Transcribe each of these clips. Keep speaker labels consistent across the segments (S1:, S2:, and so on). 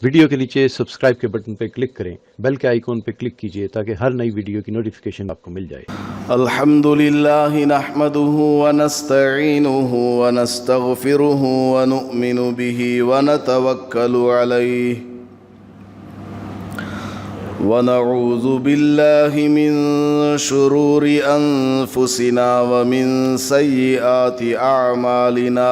S1: Video کے نیچے subscribe کے بٹن پہ کلک کریں، بیل کے آئیکن پہ کلک کیجئے تاکہ ہر نئی ویڈیو کی نوٹیفیکیشن آپ کو مل جائے۔
S2: الحمد لله نحمده ونستعينه ونستغفره ونؤمن به ونتوكل عليه ونعوذ بالله من شرور أنفسنا ومن سيئات أعمالنا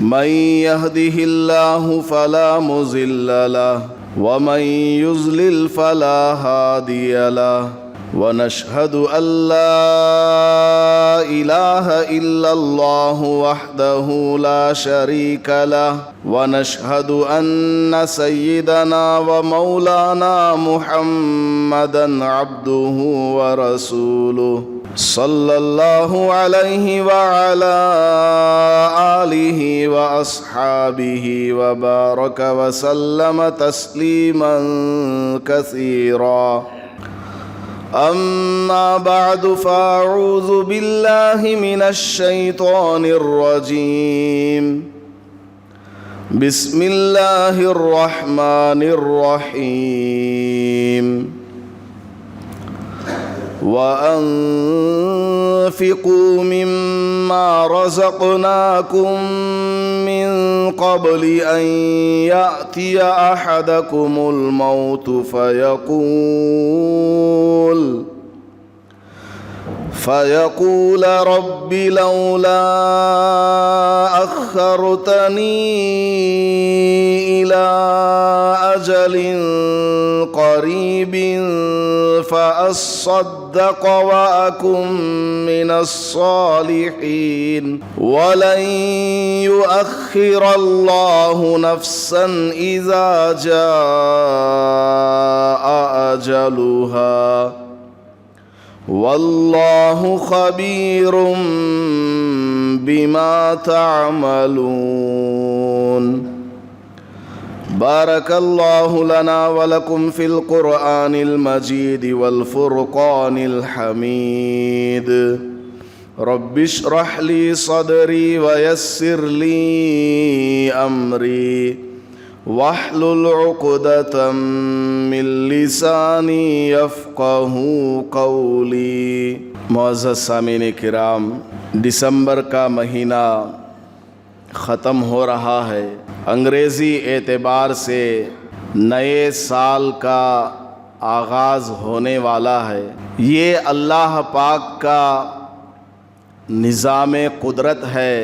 S2: من يهده الله فلا مضل له ومن يضلل فلا هادي له ونشهد أن لا إله إلا الله وحده لا شريك له ونشهد أن سيدنا ومولانا محمدا عبده ورسوله صلى الله عليه وعلى آله وأصحابه وبارك وسلم تسليما كثيرا أما بعد فأعوذ بالله من الشيطان الرجيم بسم الله الرحمن الرحيم وأنفقوا مما رزقناكم من قبل أن يأتي أحدكم الموت فيقول رب لولا أخرتني إلى أجل قريب فأصدق وأكن من الصالحين ولن يؤخر الله نفسا إذا جاء أجلها والله خبير بما تعملون بارك الله لنا ولكم في القرآن المجيد والفرقان الحميد رب اشرح لي صدري ويسر لي أمري واحلل عقدة من لساني يفقهوا قولي۔ معزز سامعین کرام، دسمبر کا مہینہ ختم ہو رہا ہے۔ انگریزی اعتبار سے نئے سال کا آغاز ہونے والا ہے۔ یہ اللہ پاک کا نظام قدرت ہے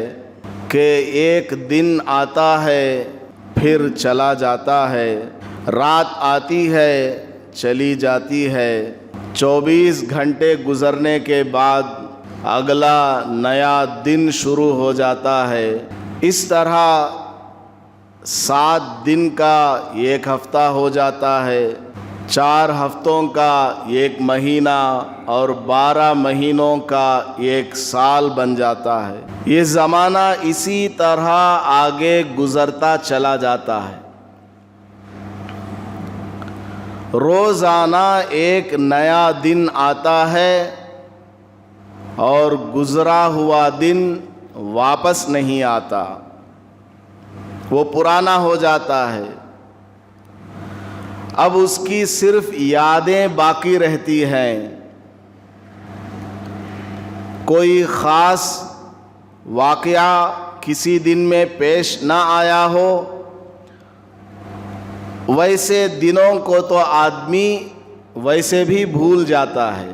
S2: کہ ایک دن آتا ہے پھر چلا جاتا ہے، رات آتی ہے چلی جاتی ہے، 24 گھنٹے گزرنے کے بعد اگلا نیا دن شروع ہو جاتا ہے۔ اس طرح 7 دن کا ایک ہفتہ ہو جاتا ہے، 4 ہفتوں کا ایک مہینہ اور 12 مہینوں کا ایک سال بن جاتا ہے۔ یہ زمانہ اسی طرح آگے گزرتا چلا جاتا ہے۔ روزانہ ایک نیا دن آتا ہے اور گزرا ہوا دن واپس نہیں آتا، وہ پرانا ہو جاتا ہے۔ اب اس کی صرف یادیں باقی رہتی ہیں۔ کوئی خاص واقعہ کسی دن میں پیش نہ آیا ہو، ویسے دنوں کو تو آدمی ویسے بھی بھول جاتا ہے۔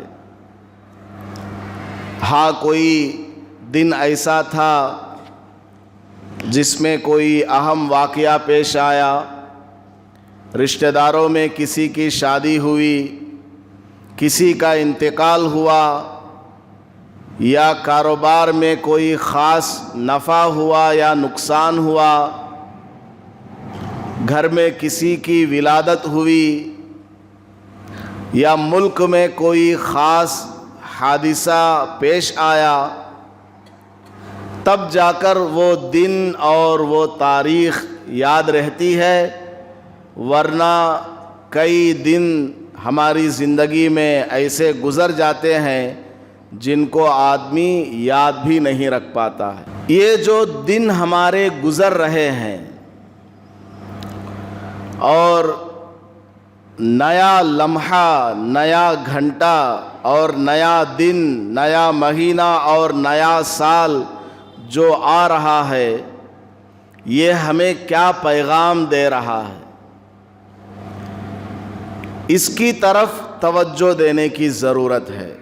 S2: ہاں، کوئی دن ایسا تھا جس میں کوئی اہم واقعہ پیش آیا، رشتہ داروں میں کسی کی شادی ہوئی، کسی کا انتقال ہوا، یا کاروبار میں کوئی خاص نفع ہوا یا نقصان ہوا، گھر میں کسی کی ولادت ہوئی، یا ملک میں کوئی خاص حادثہ پیش آیا، تب جا کر وہ دن اور وہ تاریخ یاد رہتی ہے، ورنہ کئی دن ہماری زندگی میں ایسے گزر جاتے ہیں جن کو آدمی یاد بھی نہیں رکھ پاتا ہے۔ یہ جو دن ہمارے گزر رہے ہیں اور نیا لمحہ، نیا گھنٹہ اور نیا دن، نیا مہینہ اور نیا سال جو آ رہا ہے، یہ ہمیں کیا پیغام دے رہا ہے؟ اس کی طرف توجہ دینے کی ضرورت ہے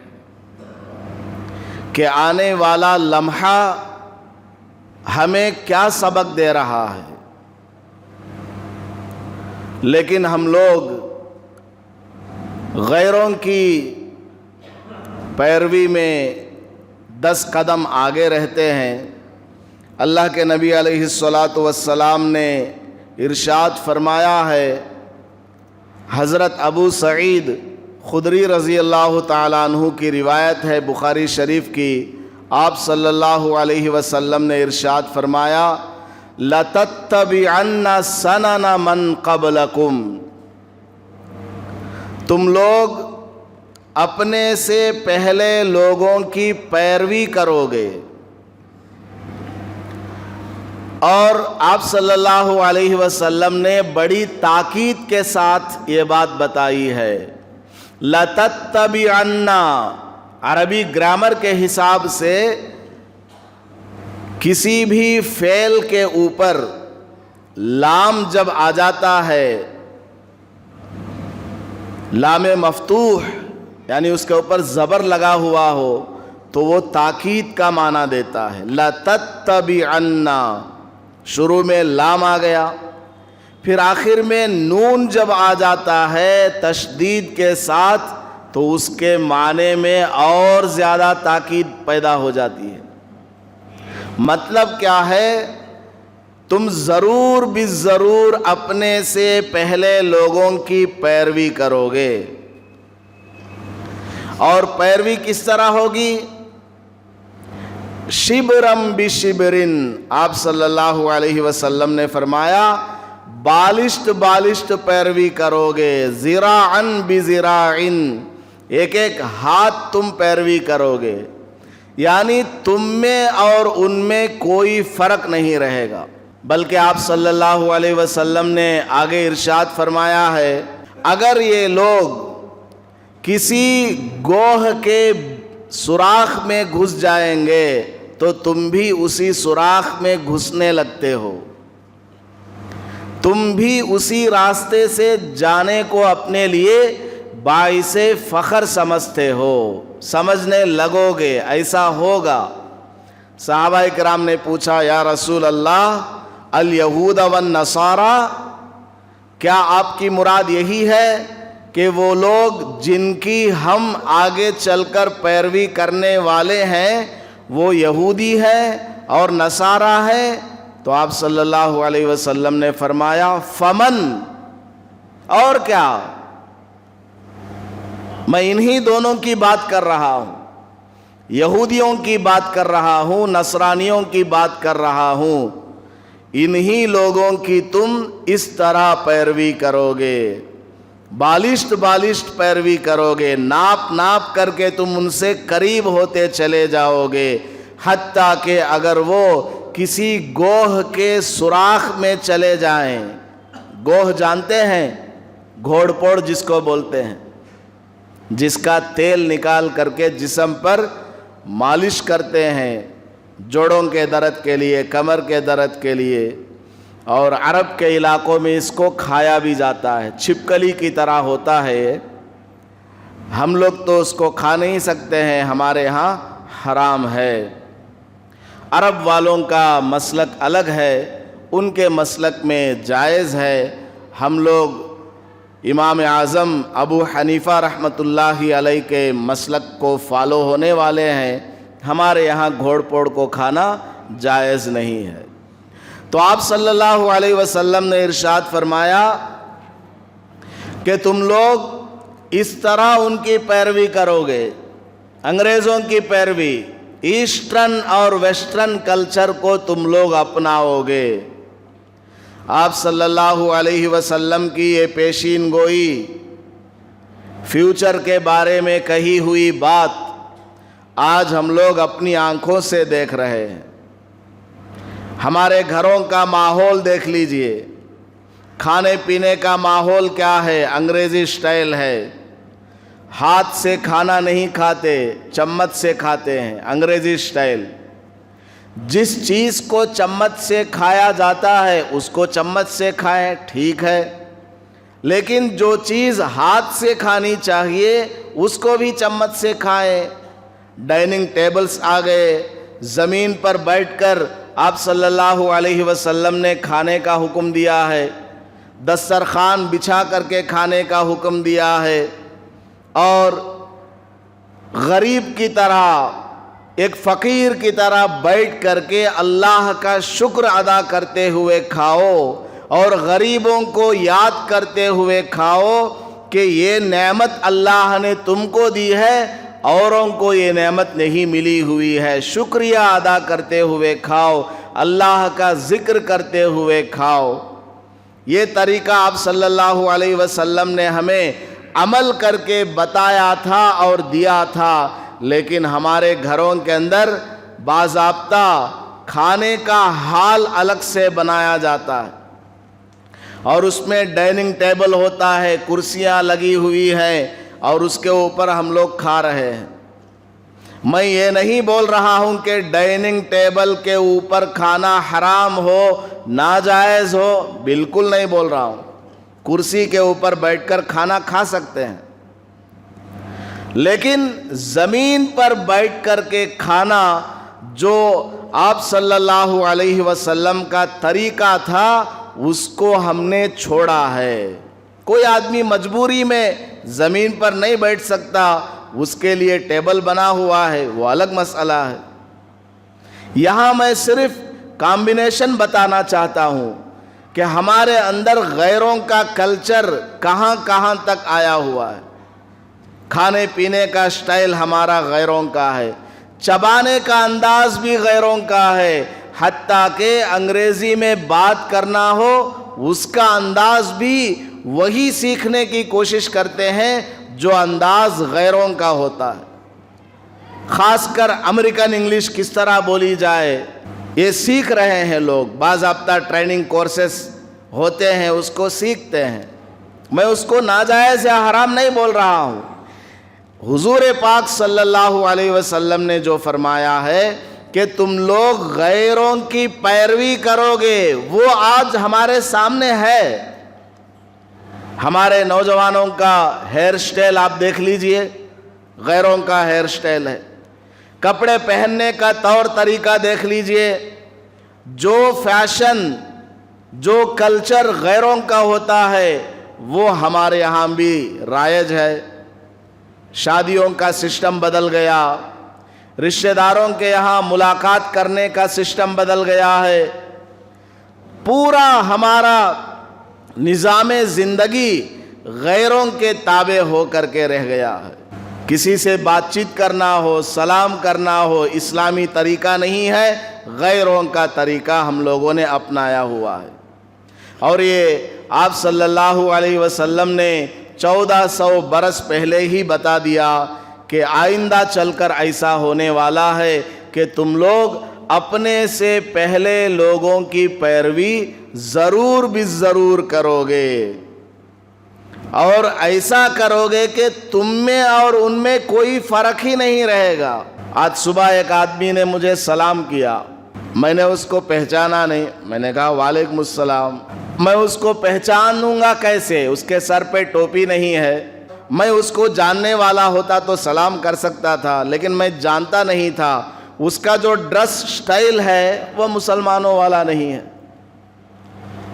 S2: کہ آنے والا لمحہ ہمیں کیا سبق دے رہا ہے۔ لیکن ہم لوگ غیروں کی پیروی میں 10 قدم آگے رہتے ہیں۔ اللہ کے نبی علیہ الصلاۃ والسلام نے ارشاد فرمایا ہے، حضرت ابو سعید خدری رضی اللہ تعالیٰ عنہ کی روایت ہے بخاری شریف کی، آپ صلی اللہ علیہ وسلم نے ارشاد فرمایا، لَتَتَّبِعَنَّ سَنَنَ مَنْ قَبْلَكُمْ، تم لوگ اپنے سے پہلے لوگوں کی پیروی کرو گے۔ اور آپ صلی اللہ علیہ وسلم نے بڑی تاکید کے ساتھ یہ بات بتائی ہے، لَتَتَّبِعَنَّ، عربی گرامر کے حساب سے کسی بھی فعل کے اوپر لام جب آ جاتا ہے، لام مفتوح یعنی اس کے اوپر زبر لگا ہوا ہو، تو وہ تاکید کا معنی دیتا ہے۔ لَتَتَّبِعَنَّ، شروع میں لام آ گیا، پھر آخر میں نون جب آ جاتا ہے تشدید کے ساتھ، تو اس کے معنی میں اور زیادہ تاکید پیدا ہو جاتی ہے۔ مطلب کیا ہے؟ تم ضرور بالضرور اپنے سے پہلے لوگوں کی پیروی کرو گے۔ اور پیروی کس طرح ہوگی؟ شبرم بشبرن، آپ صلی اللہ علیہ وسلم نے فرمایا بالشت بالشت پیروی کرو گے، ذراعن بذراعن، ایک ایک ہاتھ تم پیروی کرو گے، یعنی تم میں اور ان میں کوئی فرق نہیں رہے گا۔ بلکہ آپ صلی اللہ علیہ وسلم نے آگے ارشاد فرمایا ہے، اگر یہ لوگ کسی گوہ کے سوراخ میں گھس جائیں گے تو تم بھی اسی سوراخ میں گھسنے لگتے ہو، تم بھی اسی راستے سے جانے کو اپنے لیے باعث فخر سمجھتے ہو، سمجھنے لگو گے، ایسا ہوگا۔ صحابہ کرام نے پوچھا، یا رسول اللہ الیہود والنصارى، کیا آپ کی مراد یہی ہے کہ وہ لوگ جن کی ہم آگے چل کر پیروی کرنے والے ہیں وہ یہودی ہے اور نصارہ ہے؟ تو آپ صلی اللہ علیہ وسلم نے فرمایا، فمن، اور کیا؟ میں انہی دونوں کی بات کر رہا ہوں، یہودیوں کی بات کر رہا ہوں، نصرانیوں کی بات کر رہا ہوں، انہی لوگوں کی تم اس طرح پیروی کرو گے، بالشت بالشت پیروی کرو گے، ناپ ناپ کر کے تم ان سے قریب ہوتے چلے جاؤ گے، حتیٰ کہ اگر وہ کسی گوہ کے سوراخ میں چلے جائیں۔ گوہ جانتے ہیں؟ گھوڑ پوڑ جس کو بولتے ہیں، جس کا تیل نکال کر کے جسم پر مالش کرتے ہیں، جوڑوں کے درد کے لیے، کمر کے درد کے لیے، اور عرب کے علاقوں میں اس کو کھایا بھی جاتا ہے، چھپکلی کی طرح ہوتا ہے، ہم لوگ تو اس کو کھا نہیں سکتے ہیں، ہمارے ہاں حرام ہے۔ عرب والوں کا مسلک الگ ہے، ان کے مسلک میں جائز ہے۔ ہم لوگ امام اعظم ابو حنیفہ رحمۃ اللہ علیہ کے مسلک کو فالو ہونے والے ہیں، ہمارے یہاں گھوڑ پوڑ کو کھانا جائز نہیں ہے۔ تو آپ صلی اللہ علیہ وسلم نے ارشاد فرمایا کہ تم لوگ اس طرح ان کی پیروی کرو گے، انگریزوں کی پیروی، ایسٹرن اور ویسٹرن کلچر کو تم لوگ اپناؤ گے۔ آپ صلی اللہ علیہ وسلم کی یہ پیشین گوئی، فیوچر کے بارے میں کہی ہوئی بات آج ہم لوگ اپنی آنکھوں سے دیکھ رہے ہیں۔ ہمارے گھروں کا ماحول دیکھ لیجئے، کھانے پینے کا ماحول کیا ہے؟ انگریزی سٹائل ہے، ہاتھ سے کھانا نہیں کھاتے، چمچ سے کھاتے ہیں، انگریزی سٹائل۔ جس چیز کو چمچ سے کھایا جاتا ہے اس کو چمچ سے کھائیں، ٹھیک ہے، لیکن جو چیز ہاتھ سے کھانی چاہیے اس کو بھی چمچ سے کھائیں۔ ڈائننگ ٹیبلز آ گئے، زمین پر بیٹھ کر آپ صلی اللہ علیہ وسلم نے کھانے کا حکم دیا ہے، دسترخوان بچھا کر کے کھانے کا حکم دیا ہے، اور غریب کی طرح، ایک فقیر کی طرح بیٹھ کر کے اللہ کا شکر ادا کرتے ہوئے کھاؤ، اور غریبوں کو یاد کرتے ہوئے کھاؤ کہ یہ نعمت اللہ نے تم کو دی ہے، اوروں کو یہ نعمت نہیں ملی ہوئی ہے۔ شکریہ ادا کرتے ہوئے کھاؤ، اللہ کا ذکر کرتے ہوئے کھاؤ۔ یہ طریقہ آپ صلی اللہ علیہ وسلم نے ہمیں عمل کر کے بتایا تھا اور دیا تھا، لیکن ہمارے گھروں کے اندر باضابطہ کھانے کا حال الگ سے بنایا جاتا ہے، اور اس میں ڈائننگ ٹیبل ہوتا ہے، کرسیاں لگی ہوئی ہیں، اور اس کے اوپر ہم لوگ کھا رہے ہیں۔ میں یہ نہیں بول رہا ہوں کہ ڈائننگ ٹیبل کے اوپر کھانا حرام ہو، ناجائز ہو، بالکل نہیں بول رہا ہوں۔ کرسی کے اوپر بیٹھ کر کھانا کھا سکتے ہیں، لیکن زمین پر بیٹھ کر کے کھانا جو آپ صلی اللہ علیہ وسلم کا طریقہ تھا اس کو ہم نے چھوڑا ہے۔ کوئی آدمی مجبوری میں زمین پر نہیں بیٹھ سکتا، اس کے لیے ٹیبل بنا ہوا ہے، وہ الگ مسئلہ ہے۔ یہاں میں صرف کامبینیشن بتانا چاہتا ہوں کہ ہمارے اندر غیروں کا کلچر کہاں کہاں تک آیا ہوا ہے۔ کھانے پینے کا سٹائل ہمارا غیروں کا ہے، چبانے کا انداز بھی غیروں کا ہے، حتیٰ کہ انگریزی میں بات کرنا ہو اس کا انداز بھی وہی سیکھنے کی کوشش کرتے ہیں جو انداز غیروں کا ہوتا ہے۔ خاص کر امریکن انگلش کس طرح بولی جائے یہ سیکھ رہے ہیں لوگ، باضابطہ ٹریننگ کورسز ہوتے ہیں، اس کو سیکھتے ہیں۔ میں اس کو ناجائز یا حرام نہیں بول رہا ہوں۔ حضور پاک صلی اللہ علیہ وسلم نے جو فرمایا ہے کہ تم لوگ غیروں کی پیروی کرو گے، وہ آج ہمارے سامنے ہے۔ ہمارے نوجوانوں کا ہیئر سٹائل آپ دیکھ لیجئے، غیروں کا ہیئر سٹائل ہے۔ کپڑے پہننے کا طور طریقہ دیکھ لیجئے، جو فیشن، جو کلچر غیروں کا ہوتا ہے وہ ہمارے یہاں بھی رائج ہے۔ شادیوں کا سسٹم بدل گیا، رشتہ داروں کے یہاں ملاقات کرنے کا سسٹم بدل گیا ہے، پورا ہمارا نظام زندگی غیروں کے تابع ہو کر کے رہ گیا ہے۔ کسی سے بات چیت کرنا ہو، سلام کرنا ہو، اسلامی طریقہ نہیں ہے، غیروں کا طریقہ ہم لوگوں نے اپنایا ہوا ہے۔ اور یہ آپ صلی اللہ علیہ وسلم نے 1400 برس پہلے ہی بتا دیا کہ آئندہ چل کر ایسا ہونے والا ہے کہ تم لوگ اپنے سے پہلے لوگوں کی پیروی ضرور بھی ضرور کرو گے، اور ایسا کرو گے کہ تم میں اور ان میں کوئی فرق ہی نہیں رہے گا۔ آج صبح ایک آدمی نے مجھے سلام کیا، میں نے اس کو پہچانا نہیں، میں نے کہا وعلیکم السلام۔ میں اس کو پہچانوں گا کیسے؟ اس کے سر پہ ٹوپی نہیں ہے۔ میں اس کو جاننے والا ہوتا تو سلام کر سکتا تھا، لیکن میں جانتا نہیں تھا۔ اس کا جو ڈریس سٹائل ہے وہ مسلمانوں والا نہیں ہے،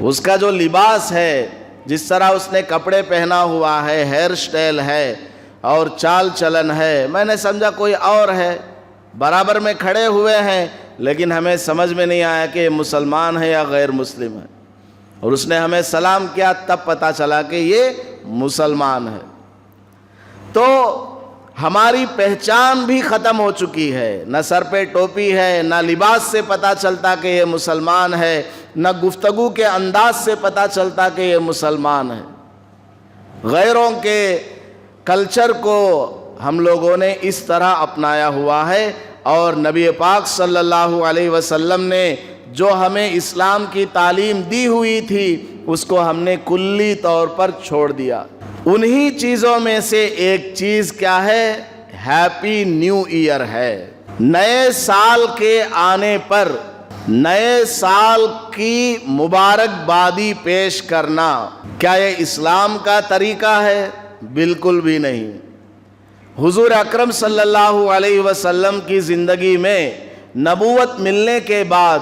S2: اس کا جو لباس ہے، جس طرح اس نے کپڑے پہنا ہوا ہے، ہیئر سٹائل ہے اور چال چلن ہے، میں نے سمجھا کوئی اور ہے۔ برابر میں کھڑے ہوئے ہیں، لیکن ہمیں سمجھ میں نہیں آیا کہ یہ مسلمان ہے یا غیر مسلم ہے، اور اس نے ہمیں سلام کیا، تب پتہ چلا کہ یہ مسلمان ہے۔ تو ہماری پہچان بھی ختم ہو چکی ہے، نہ سر پہ ٹوپی ہے، نہ لباس سے پتہ چلتا کہ یہ مسلمان ہے، نہ گفتگو کے انداز سے پتہ چلتا کہ یہ مسلمان ہے۔ غیروں کے کلچر کو ہم لوگوں نے اس طرح اپنایا ہوا ہے، اور نبی پاک صلی اللہ علیہ وسلم نے جو ہمیں اسلام کی تعلیم دی ہوئی تھی اس کو ہم نے کلی طور پر چھوڑ دیا۔ انہی چیزوں میں سے ایک چیز کیا ہے؟ ہیپی نیو ایئر ہے۔ نئے سال کے آنے پر نئے سال کی مبارکبادی پیش کرنا، کیا یہ اسلام کا طریقہ ہے؟ بالکل بھی نہیں۔ حضور اکرم صلی اللہ علیہ وسلم کی زندگی میں نبوت ملنے کے بعد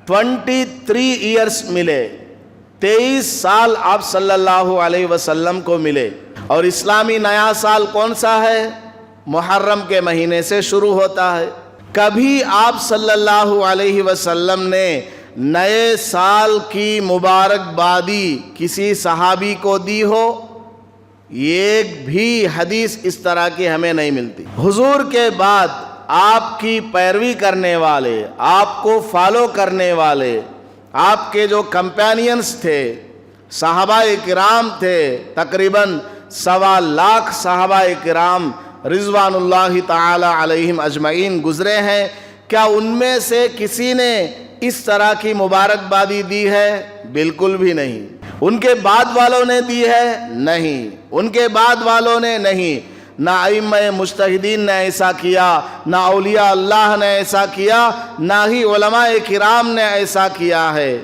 S2: 23 ایئرس ملے، 23 سال آپ صلی اللہ علیہ وسلم کو ملے، اور اسلامی نیا سال کون سا ہے؟ محرم کے مہینے سے شروع ہوتا ہے۔ کبھی آپ صلی اللہ علیہ وسلم نے نئے سال کی مبارکبادی کسی صحابی کو دی ہو؟ ایک بھی حدیث اس طرح کی ہمیں نہیں ملتی۔ حضور کے بعد آپ کی پیروی کرنے والے، آپ کو فالو کرنے والے، آپ کے جو کمپینینز تھے، صحابہ کرام تھے، تقریباً 1.25 لاکھ صحابہ کرام رضوان اللہ تعالی علیہم اجمعین گزرے ہیں۔ کیا ان میں سے کسی نے اس طرح کی مبارکبادی دی ہے؟ بالکل بھی نہیں۔ ان کے بعد والوں نے دی ہے؟ نہیں۔ ان کے بعد والوں نے نہیں۔ نہ ائمہ مجتہدین نے ایسا کیا، نہ اولیاء اللہ نے ایسا کیا، نہ ہی علماء کرام نے ایسا کیا ہے،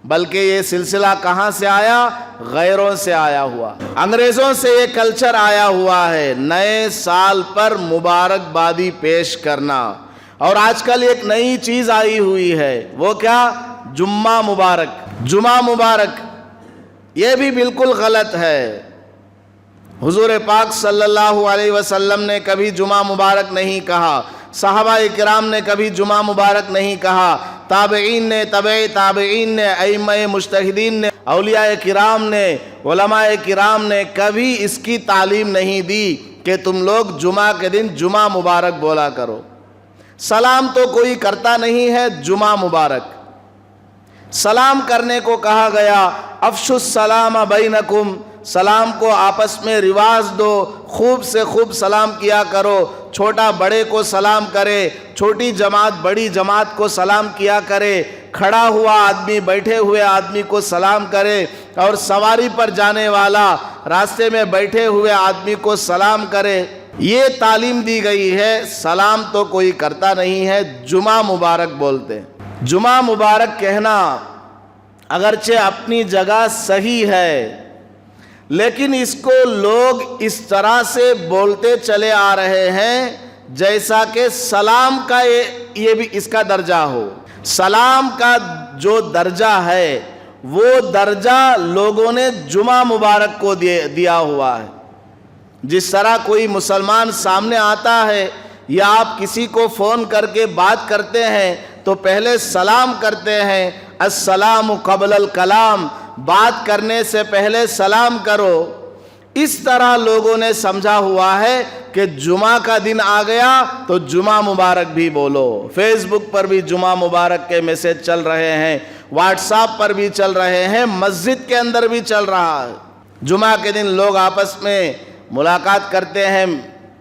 S2: بلکہ یہ سلسلہ کہاں سے آیا؟ غیروں سے آیا ہوا، انگریزوں سے یہ کلچر آیا ہوا ہے، نئے سال پر مبارکبادی پیش کرنا۔ اور آج کل ایک نئی چیز آئی ہوئی ہے، وہ کیا؟ جمعہ مبارک، جمعہ مبارک۔ یہ بھی بالکل غلط ہے۔ حضور پاک صلی اللہ علیہ وسلم نے کبھی جمعہ مبارک نہیں کہا، صحابہ کرام نے کبھی جمعہ مبارک نہیں کہا، تابعین نے، تبع تابعین نے، ائمہ مجتہدین نے، اولیاء کرام نے، علماء کرام نے کبھی اس کی تعلیم نہیں دی کہ تم لوگ جمعہ کے دن جمعہ مبارک بولا کرو۔ سلام تو کوئی کرتا نہیں ہے، جمعہ مبارک۔ سلام کرنے کو کہا گیا، افشوا السلام بینکم، سلام کو آپس میں رواج دو، خوب سے خوب سلام کیا کرو، چھوٹا بڑے کو سلام کرے، چھوٹی جماعت بڑی جماعت کو سلام کیا کرے، کھڑا ہوا آدمی بیٹھے ہوئے آدمی کو سلام کرے، اور سواری پر جانے والا راستے میں بیٹھے ہوئے آدمی کو سلام کرے۔ یہ تعلیم دی گئی ہے۔ سلام تو کوئی کرتا نہیں ہے، جمعہ مبارک بولتے ہیں۔ جمعہ مبارک کہنا اگرچہ اپنی جگہ صحیح ہے، لیکن اس کو لوگ اس طرح سے بولتے چلے آ رہے ہیں جیسا کہ سلام کا یہ بھی اس کا درجہ ہو۔ سلام کا جو درجہ ہے وہ درجہ لوگوں نے جمعہ مبارک کو دیا ہوا ہے۔ جس طرح کوئی مسلمان سامنے آتا ہے یا آپ کسی کو فون کر کے بات کرتے ہیں تو پہلے سلام کرتے ہیں، السلام قبل الکلام، بات کرنے سے پہلے سلام کرو۔ اس طرح لوگوں نے سمجھا ہوا ہے کہ جمعہ کا دن آ گیا تو جمعہ مبارک بھی بولو۔ فیس بک پر بھی جمعہ مبارک کے میسج چل رہے ہیں، واٹس ایپ پر بھی چل رہے ہیں، مسجد کے اندر بھی چل رہا ہے۔ جمعہ کے دن لوگ آپس میں ملاقات کرتے ہیں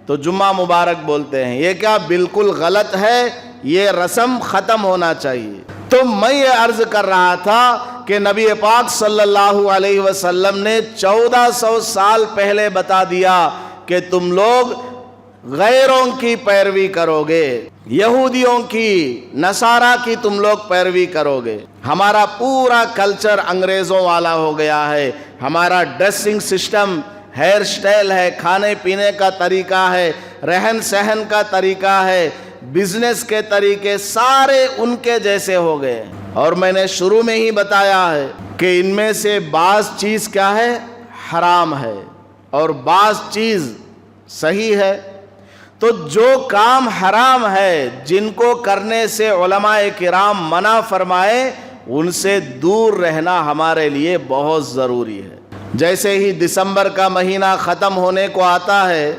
S2: تو جمعہ مبارک بولتے ہیں۔ یہ کیا بالکل غلط ہے، یہ رسم ختم ہونا چاہیے۔ تو میں یہ عرض کر رہا تھا کہ نبی پاک صلی اللہ علیہ وسلم نے 1400 سال پہلے بتا دیا کہ تم لوگ غیروں کی پیروی کرو گے، یہودیوں کی، نصارہ کی تم لوگ پیروی کرو گے۔ ہمارا پورا کلچر انگریزوں والا ہو گیا ہے، ہمارا ڈریسنگ سسٹم، ہیئر سٹائل ہے، کھانے پینے کا طریقہ ہے، رہن سہن کا طریقہ ہے، بزنس کے طریقے سارے ان کے جیسے ہو گئے۔ اور میں نے شروع میں ہی بتایا ہے کہ ان میں سے بعض چیز کیا ہے؟ حرام ہے، اور بعض چیز صحیح ہے۔ تو جو کام حرام ہے، جن کو کرنے سے علماء کرام منع فرمائے، ان سے دور رہنا ہمارے لیے بہت ضروری ہے۔ جیسے ہی دسمبر کا مہینہ ختم ہونے کو آتا ہے،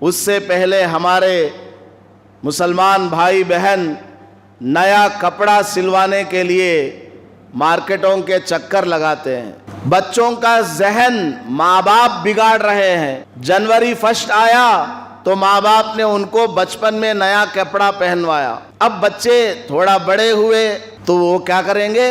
S2: اس سے پہلے ہمارے مسلمان بھائی بہن نیا کپڑا سلوانے کے لیے مارکیٹوں کے چکر لگاتے ہیں۔ بچوں کا ذہن ماں باپ بگاڑ رہے ہیں۔ جنوری فرسٹ آیا تو ماں باپ نے ان کو بچپن میں نیا کپڑا پہنوایا۔ اب بچے تھوڑا بڑے ہوئے تو وہ کیا کریں گے؟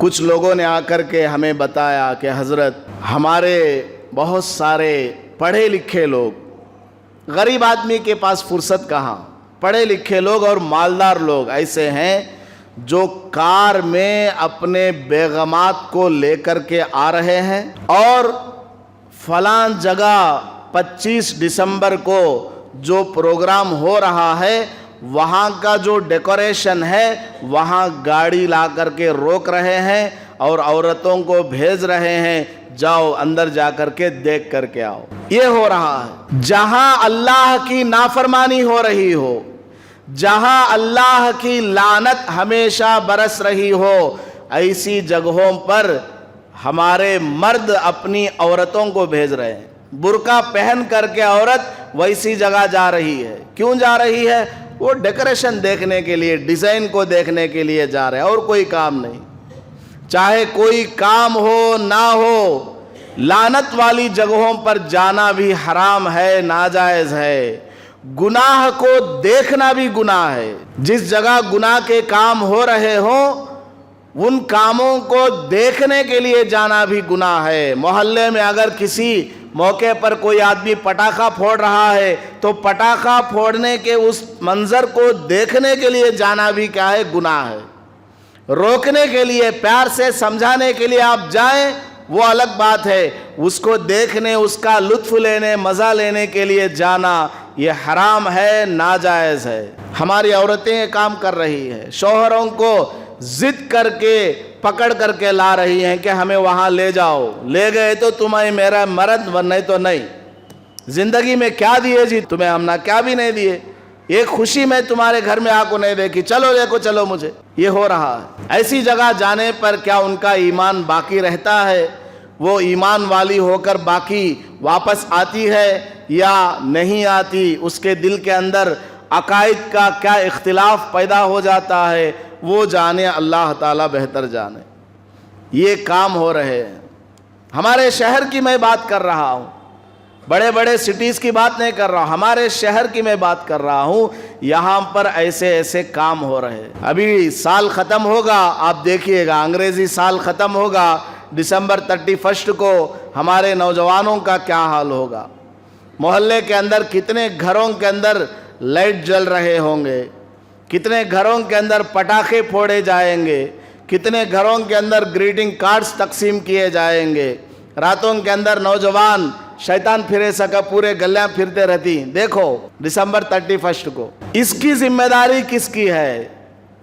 S2: کچھ لوگوں نے آ کر کے ہمیں بتایا کہ حضرت ہمارے بہت سارے پڑھے لکھے لوگ، غریب آدمی کے پاس فرصت کہاں، پڑھے لکھے لوگ اور مالدار لوگ ایسے ہیں جو کار میں اپنے بیگمات کو لے کر کے آ رہے ہیں اور فلاں جگہ 25 دسمبر کو جو پروگرام ہو رہا ہے وہاں کا جو ڈیکوریشن ہے وہاں گاڑی لا کر کے روک رہے ہیں اور عورتوں کو بھیج رہے ہیں، جاؤ اندر جا کر کے دیکھ کر کے آؤ۔ یہ ہو رہا ہے جہاں اللہ کی نافرمانی ہو رہی ہو، جہاں اللہ کی لعنت ہمیشہ برس رہی ہو، ایسی جگہوں پر ہمارے مرد اپنی عورتوں کو بھیج رہے ہیں۔ برقع پہن کر کے عورت ویسی جگہ جا رہی ہے، کیوں جا رہی ہے؟ وہ ڈیکوریشن دیکھنے کے لیے، ڈیزائن کو دیکھنے کے لیے جا رہے ہیں، اور کوئی کام نہیں۔ چاہے کوئی کام ہو نہ ہو، لعنت والی جگہوں پر جانا بھی حرام ہے، ناجائز ہے۔ گناہ کو دیکھنا بھی گناہ ہے۔ جس جگہ گناہ کے کام ہو رہے ہوں ان کاموں کو دیکھنے کے لیے جانا بھی گناہ ہے۔ محلے میں اگر کسی موقع پر کوئی آدمی پٹاخہ پھوڑ رہا ہے تو پٹاخہ پھوڑنے کے اس منظر کو دیکھنے کے لیے جانا بھی کیا ہے؟ گناہ ہے۔ روکنے کے لیے، پیار سے سمجھانے کے لیے آپ جائیں وہ الگ بات ہے، اس کو دیکھنے، اس کا لطف لینے، مزہ لینے کے لیے جانا یہ حرام ہے، ناجائز ہے۔ ہماری عورتیں یہ کام کر رہی ہیں، شوہروں کو ضد کر کے پکڑ کر کے لا رہی ہیں کہ ہمیں وہاں لے جاؤ، لے گئے تو تمہیں میرا مرد، ورنہ تو نہیں۔ زندگی میں کیا دیے جی تمہیں ہم نے؟ کیا بھی نہیں دیے، ایک خوشی میں تمہارے گھر میں آ کو نہیں دیکھی، چلو لے کو چلو مجھے۔ یہ ہو رہا ہے۔ ایسی جگہ جانے پر کیا ان کا ایمان باقی رہتا ہے؟ وہ ایمان والی ہو کر باقی واپس آتی ہے یا نہیں آتی؟ اس کے دل کے اندر عقائد کا کیا اختلاف پیدا ہو جاتا ہے وہ جانے، اللہ تعالیٰ بہتر جانے۔ یہ کام ہو رہے ہیں۔ ہمارے شہر کی میں بات کر رہا ہوں، بڑے بڑے سٹیز کی بات نہیں کر رہا ہوں، ہمارے شہر کی میں بات کر رہا ہوں۔ یہاں پر ایسے ایسے کام ہو رہے ہیں۔ ابھی سال ختم ہوگا، آپ دیکھیے گا، انگریزی سال ختم ہوگا دسمبر 31 کو، ہمارے نوجوانوں کا کیا حال ہوگا۔ محلے کے اندر کتنے گھروں کے اندر لائٹ جل رہے ہوں گے، کتنے گھروں کے اندر پٹاخے پھوڑے جائیں گے، کتنے گھروں کے اندر گریٹنگ کارڈز تقسیم کیے جائیں گے۔ راتوں کے اندر نوجوان شیطان پھرے سکا پورے گلیاں پھرتے رہتی۔ دیکھو دسمبر 31 کو اس کی ذمہ داری کس کی ہے؟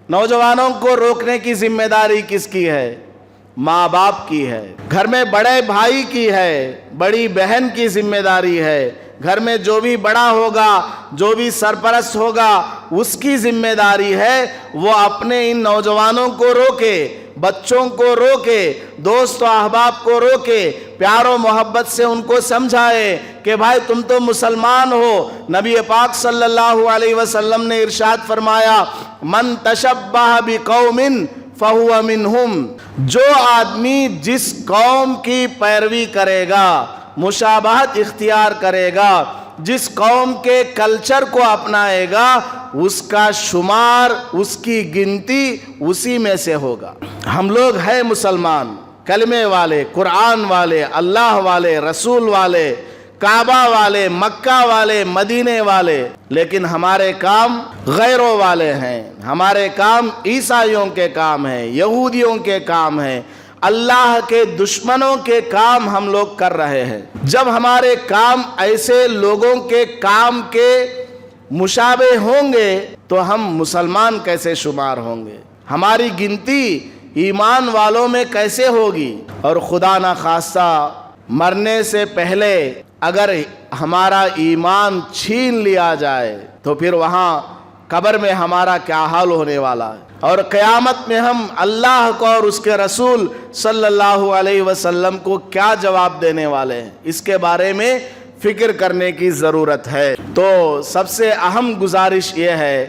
S2: نوجوانوں کو روکنے کی ذمہ داری کس کی ہے؟ ماں باپ کی ہے، گھر میں بڑے بھائی کی ہے، بڑی بہن کی ذمہ داری ہے۔ گھر میں جو بھی بڑا ہوگا، جو بھی سرپرست ہوگا، اس کی ذمہ داری ہے وہ اپنے ان نوجوانوں کو روکے، بچوں کو روکے، دوست و احباب کو روکے، پیار و محبت سے ان کو سمجھائے کہ بھائی تم تو مسلمان ہو۔ نبی پاک صلی اللہ علیہ وسلم نے ارشاد فرمایا، من تشبہ بقوم فہو منہم، جو آدمی جس قوم کی پیروی کرے گا، مشابہت اختیار کرے گا، جس قوم کے کلچر کو اپنائے گا، اس کا شمار، اس کی گنتی اسی میں سے ہوگا۔ ہم لوگ ہیں مسلمان، کلمے والے، قرآن والے، اللہ والے، رسول والے، کعبہ والے، مکہ والے، مدینے والے، لیکن ہمارے کام غیروں والے ہیں، ہمارے کام عیسائیوں کے کام ہیں، یہودیوں کے کام ہیں، اللہ کے دشمنوں کے کام ہم لوگ کر رہے ہیں۔ جب ہمارے کام ایسے لوگوں کے کام کے مشابہ ہوں گے تو ہم مسلمان کیسے شمار ہوں گے؟ ہماری گنتی ایمان والوں میں کیسے ہوگی؟ اور خدا نخواستہ مرنے سے پہلے اگر ہمارا ایمان چھین لیا جائے تو پھر وہاں قبر میں ہمارا کیا حال ہونے والا ہے، اور قیامت میں ہم اللہ کو اور اس کے رسول صلی اللہ علیہ وسلم کو کیا جواب دینے والے ہیں، اس کے بارے میں فکر کرنے کی ضرورت ہے۔ تو سب سے اہم گزارش یہ ہے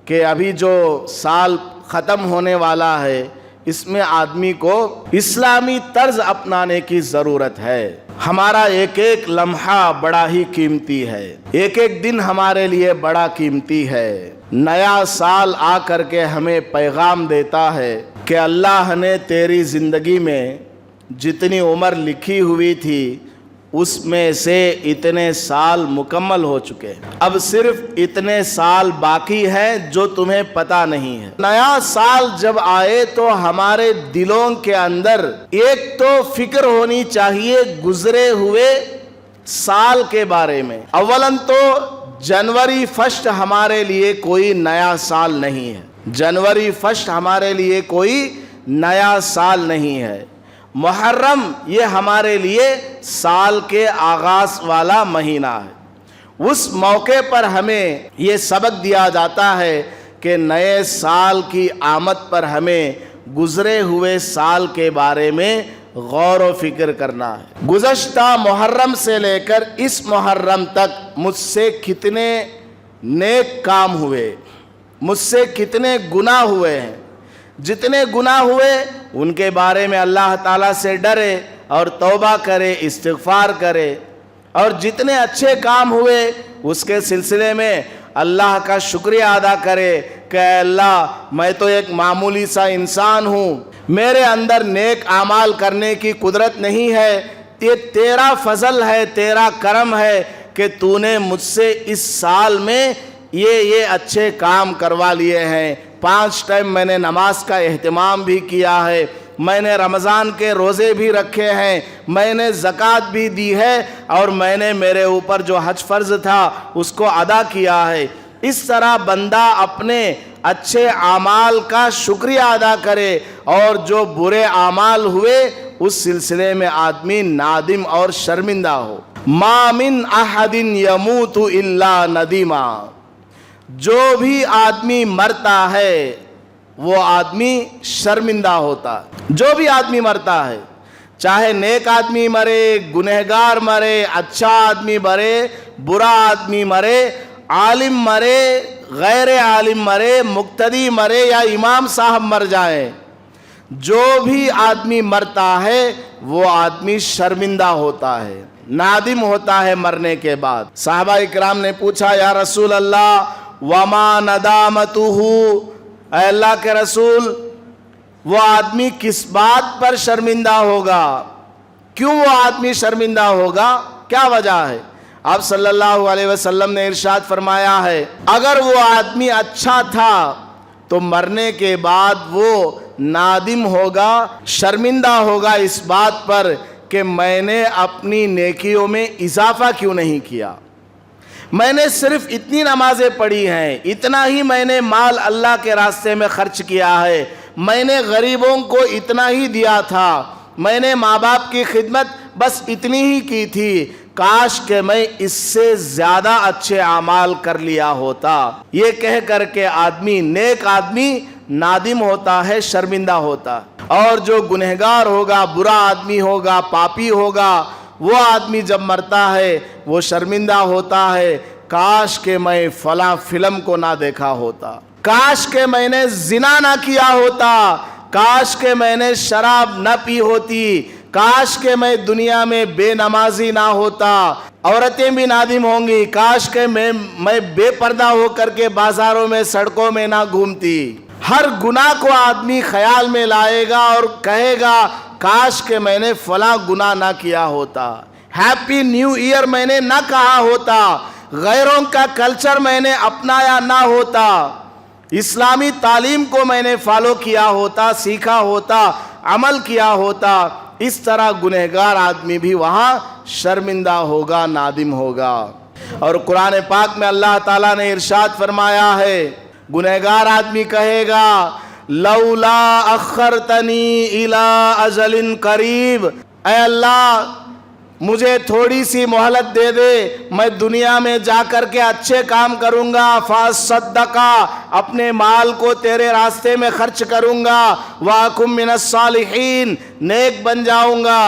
S2: کہ ابھی جو سال ختم ہونے والا ہے اس میں آدمی کو اسلامی طرز اپنانے کی ضرورت ہے۔ ہمارا ایک ایک لمحہ بڑا ہی قیمتی ہے، ایک ایک دن ہمارے لیے بڑا قیمتی ہے۔ نیا سال آ کر کے ہمیں پیغام دیتا ہے کہ اللہ نے تیری زندگی میں جتنی عمر لکھی ہوئی تھی اس میں سے اتنے سال مکمل ہو چکے ہیں، اب صرف اتنے سال باقی ہیں جو تمہیں پتہ نہیں ہے۔ نیا سال جب آئے تو ہمارے دلوں کے اندر ایک تو فکر ہونی چاہیے گزرے ہوئے سال کے بارے میں۔ اولاً تو جنوری فرسٹ ہمارے لیے کوئی نیا سال نہیں ہے، جنوری فرسٹ ہمارے لیے کوئی نیا سال نہیں ہے۔ محرم یہ ہمارے لیے سال کے آغاز والا مہینہ ہے۔ اس موقع پر ہمیں یہ سبق دیا جاتا ہے کہ نئے سال کی آمد پر ہمیں گزرے ہوئے سال کے بارے میں غور و فکر کرنا ہے۔ گزشتہ محرم سے لے کر اس محرم تک مجھ سے کتنے نیک کام ہوئے، مجھ سے کتنے گناہ ہوئے ہیں، جتنے گناہ ہوئے ان کے بارے میں اللہ تعالیٰ سے ڈرے اور توبہ کرے، استغفار کرے، اور جتنے اچھے کام ہوئے اس کے سلسلے میں اللہ کا شکریہ ادا کرے کہ اے اللہ میں تو ایک معمولی سا انسان ہوں، میرے اندر نیک اعمال کرنے کی قدرت نہیں ہے، یہ تیرا فضل ہے، تیرا کرم ہے کہ تو نے مجھ سے اس سال میں یہ اچھے کام کروا لیے ہیں۔ 5 ٹائم میں نے نماز کا اہتمام بھی کیا ہے، میں نے رمضان کے روزے بھی رکھے ہیں، میں نے زکوٰۃ بھی دی ہے، اور میں نے میرے اوپر جو حج فرض تھا اس کو ادا کیا ہے۔ اس طرح بندہ اپنے اچھے اعمال کا شکریہ ادا کرے، اور جو برے اعمال ہوئے اس سلسلے میں آدمی نادم اور شرمندہ ہو۔ ما من احد یموت الا ندیما، جو بھی آدمی مرتا ہے وہ آدمی شرمندہ ہوتا ہے۔ جو بھی آدمی مرتا ہے، چاہے نیک آدمی مرے، گنہگار مرے، اچھا آدمی مرے، برا آدمی مرے، عالم مرے، غیر عالم مرے، مقتدی مرے یا امام صاحب مر جائیں، جو بھی آدمی مرتا ہے وہ آدمی شرمندہ ہوتا ہے، نادم ہوتا ہے مرنے کے بعد۔ صحابہ اکرام نے پوچھا یا رسول اللہ وما ندامتہ، اے اللہ کے رسول وہ آدمی کس بات پر شرمندہ ہوگا، کیوں وہ آدمی شرمندہ ہوگا، کیا وجہ ہے؟ آپ صلی اللہ علیہ وسلم نے ارشاد فرمایا ہے اگر وہ آدمی اچھا تھا تو مرنے کے بعد وہ نادم ہوگا، شرمندہ ہوگا اس بات پر کہ میں نے اپنی نیکیوں میں اضافہ کیوں نہیں کیا، میں نے صرف اتنی نمازیں پڑھی ہیں، اتنا ہی میں نے مال اللہ کے راستے میں خرچ کیا ہے، میں نے غریبوں کو اتنا ہی دیا تھا، میں نے ماں باپ کی خدمت بس اتنی ہی کی تھی، کاش کہ میں اس سے زیادہ اچھے اعمال کر لیا ہوتا۔ یہ کہہ کر کے آدمی، نیک آدمی نادم ہوتا ہے، شرمندہ ہوتا ہے، اور جو گنہگار ہوگا، برا آدمی ہوگا، پاپی ہوگا، وہ آدمی جب مرتا ہے وہ شرمندہ ہوتا ہے، کاش کہ میں فلاں فلم کو نہ دیکھا ہوتا، کاش کہ میں نے زنا نہ کیا ہوتا، کاش کہ میں نے شراب نہ پی ہوتی، کاش کہ میں دنیا میں بے نمازی نہ ہوتا۔ عورتیں بھی نادم ہوں گی، کاش کہ میں بے پردہ ہو کر کے بازاروں میں، سڑکوں میں نہ گھومتی۔ ہر گناہ کو آدمی خیال میں لائے گا اور کہے گا کاش کہ میں نے فلاں گناہ نہ کیا ہوتا، ہیپی نیو ایئر میں نے نہ کہا ہوتا، غیروں کا کلچر میں نے اپنایا نہ ہوتا، اسلامی تعلیم کو میں نے فالو کیا ہوتا، سیکھا ہوتا، عمل کیا ہوتا۔ اس طرح گنہگار آدمی بھی وہاں شرمندہ ہوگا، نادم ہوگا۔ اور قرآن پاک میں اللہ تعالیٰ نے ارشاد فرمایا ہے، گنہگار آدمی کہے گا لولا اخرتنی الی اجل قریب، اے اللہ مجھے تھوڑی سی مہلت دے دے، میں دنیا میں جا کر کے اچھے کام کروں گا، فاصدقا، اپنے مال کو تیرے راستے میں خرچ کروں گا، واکم من الصالحین، نیک بن جاؤں گا۔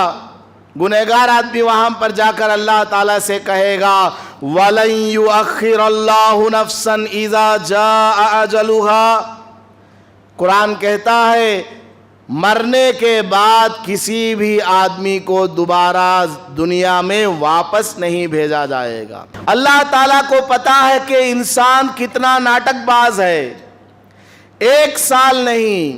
S2: گنہگار آدمی وہاں پر جا کر اللہ تعالیٰ سے کہے گا وَلَن يُؤَخِّرَ اللَّهُ نَفْسًا إِذَا جَاءَ أَجَلُهَا۔ قرآن کہتا ہے مرنے کے بعد کسی بھی آدمی کو دوبارہ دنیا میں واپس نہیں بھیجا جائے گا۔ اللہ تعالیٰ کو پتا ہے کہ انسان کتنا ناٹک باز ہے، 1 سال نہیں،